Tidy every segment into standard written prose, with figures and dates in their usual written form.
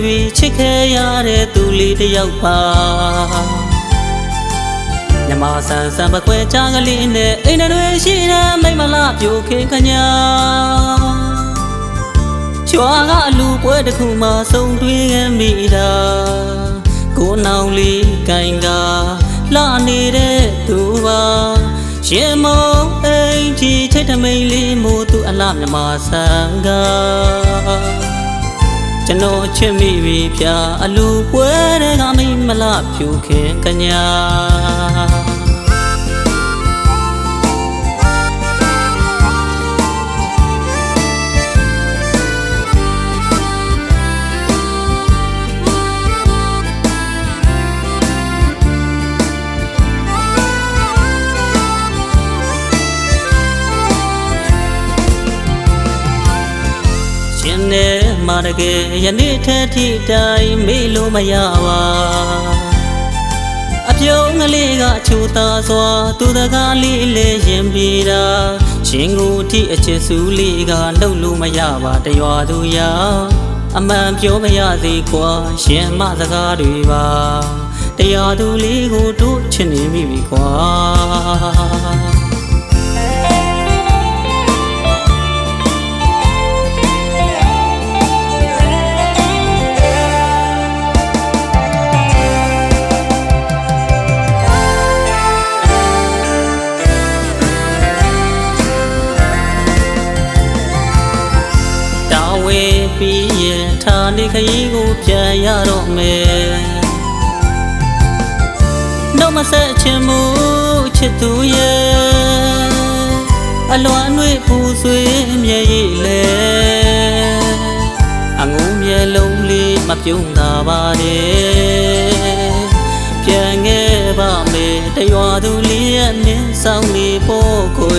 ပြီးချစ်ခဲ့ရတဲ့သူလေးတစ်ယောက်ပါမြမဆန်ဆန်ပခွဲချားကလေးနဲ့အိမ်တွေရှိတဲ့မိမလားပြိုခင်ခညာချွာကအလူပွဲတစ်ခုမှဆုံတွေ့ခဲ့မိတာကိုနောင်လေးကိုင်ကလှနေတဲ့သူပါရှင်မုံအိမ်ကြီးချိတ်တမိန်လေးမို့သူအလှမြမဆန်ကကျွန်တော်ချစ်မိပြီဖြာအလူပွဲတွေကမိမလားဖြူခင်ကညာနဲ့မာတကယ်ယနေ့ထက်ထိတိုင်းမေ့လို့မရပါအပြုံးကလေးကချိုးသားစွာသူတကားလေးလဲရင်ပြေတာရှင်ကိုထိအချစ်စုလေးကနှုတ်လို့မရပါတရွာသူရအမှန်ပြောမရစေကွာရှင်မစကားတွေပါတရားသူလေးကိုတို့ချစ်နေမိပြီကွာပြီးရင်ဌာနေခရီးကိုပြန်ရတော့မယ်နှုတ်မဆက်ချင်မှုချစ်သူရဲ့အလွန်နှွေးပူဆွေးမျက်ရည်လေအငုံမျက်လုံးလေးမပြုံးတာပါနဲ့ပြန်ခဲ့ပါမယ်တရွာသူလေးရဲ့နင်းဆောင်လေးပို့ကို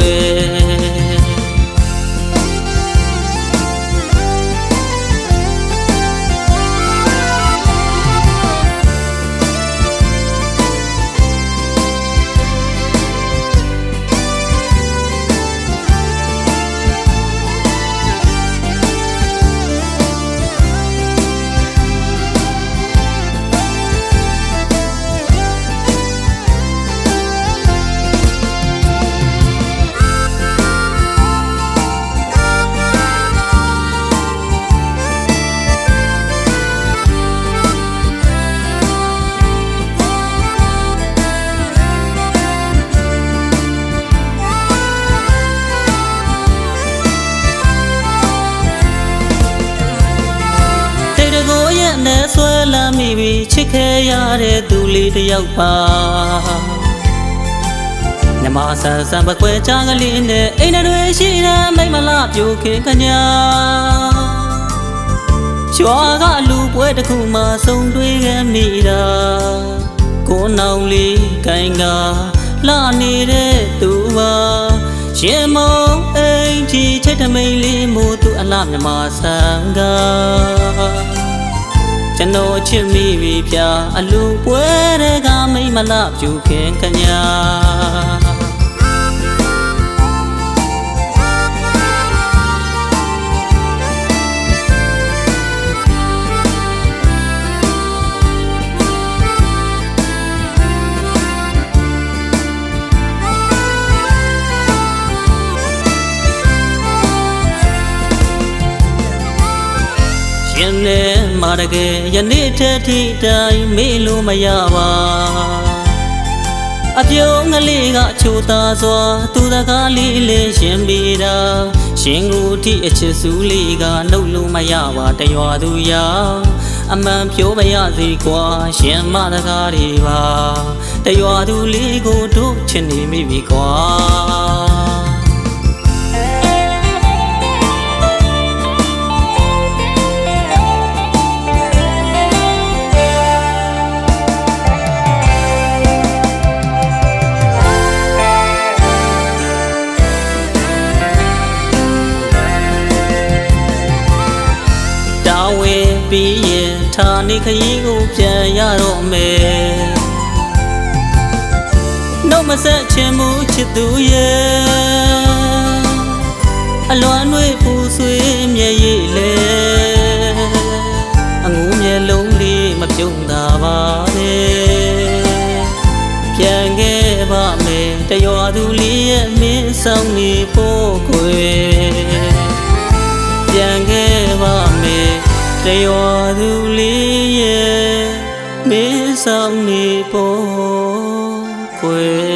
နဲ့ဆွဲလာမိပြီးချစ်ခဲ့ရတဲ့သူလေးတစ်ယောက်ပါမြမဆန်ဆန်ပခွဲချားကလေးနဲ့အိမ်တွေရှိတဲ့မိမလားပြိုခင်ခညာချွာကလူပွဲတစ်ခုမှဆုံတွေ့ခဲ့မိတာကိုနောင်လေးကိုင်ကလှနေတဲ့သူပါရှင်မုံအိမ်ကြီးချိတ်တမိန်လေးမို့သူအလှမြမဆန်ကကျွန်တော်ချစ်မိပြီဖြာအလူပွဲတွေကမိမလားပြူခင်ခညာရှင်နဲ့မာတကယ်ယနေ့ထက်ထိတိုင်းမေ့လို့မရပါအပြုံးကလေးကချိုးသားစွာသူတကားလေးလဲရှင်ပြေတာရှင်ကိုထိအချစ်စုလေးကနှုတ်လို့မရပါတရွာသူရအမှန်ပြောမရစေကွာရှင်မတကားတွေပါတရွာသူလေးကိုတို့ချစ်နေမိပြီကွာပြီးရင်ဌာနေခရီးကိုပြန်ရတော့မယ်နှုတ်မဆက်ချင်မှုချစ်သူရဲ့အလွန်နှွေးပူဆွေးမျက်ရည်လေအငုံမျက် ကြုံသာပါတယ်ပြန်ခဲ့ပါမယ်တရွာသူလေးရဲ့မင်းဆောင်နေဖို့ခွေပြန်ခဲ့ပါမယ်တရွာသူလေးရဲ့မင်းဆောင်နေဖို့ခွေ